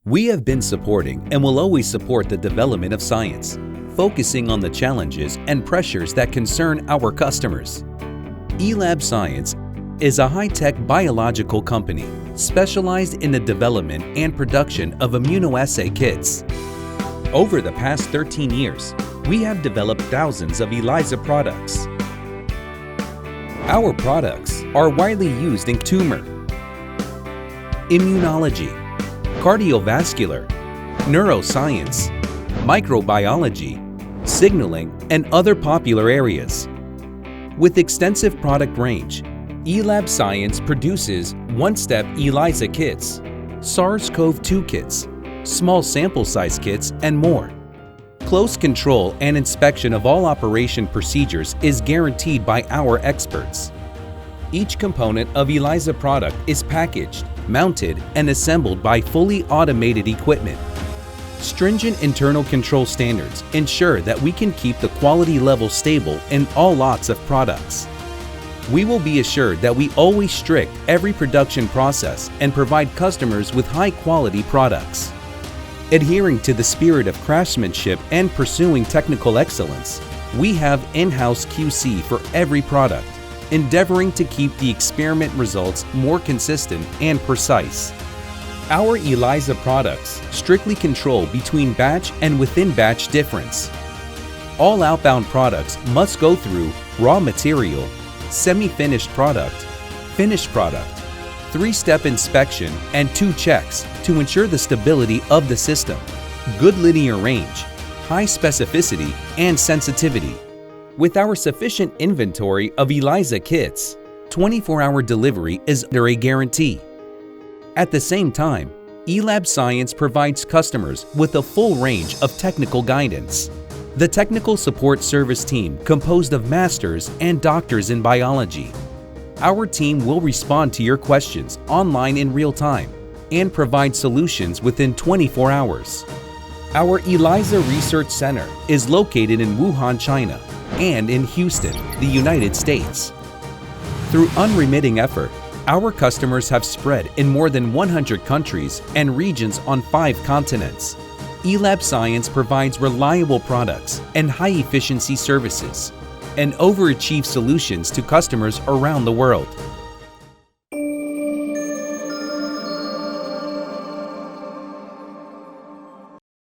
We have been supporting and will always support the development of science, focusing on the challenges and pressures that concern our customers. Elabscience is a high-tech biological company specialized in the development and production of immunoassay kits. Over the past 13 years, we have developed thousands of ELISA products. Our products are widely used in tumor, immunology, cardiovascular, neuroscience, microbiology, signaling, and other popular areas. With extensive product range, Elabscience produces one-step ELISA kits, SARS-CoV-2 kits, small sample size kits, and more. Close control and inspection of all operation procedures is guaranteed by our experts. Each component of ELISA product is packaged, mounted, and assembled by fully automated equipment. Stringent internal control standards ensure that we can keep the quality level stable in all lots of products. We will be assured that we always strict every production process and provide customers with high-quality products. Adhering to the spirit of craftsmanship and pursuing technical excellence, we have in-house QC for every product, endeavoring to keep the experiment results more consistent and precise. Our ELISA products strictly control between batch and within batch difference. All outbound products must go through raw material, semi-finished product, finished product, 3-step inspection, and 2 checks to ensure the stability of the system, good linear range, high specificity, and sensitivity. With our sufficient inventory of ELISA kits, 24-hour delivery is under a guarantee. At the same time, Elabscience provides customers with a full range of technical guidance. The technical support service team composed of masters and doctors in biology. Our team will respond to your questions online in real time and provide solutions within 24 hours. Our ELISA Research Center is located in Wuhan, China, and in Houston, the United States. Through unremitting effort, our customers have spread in more than 100 countries and regions on 5 continents. Elabscience provides reliable products and high-efficiency services, and overachieve solutions to customers around the world.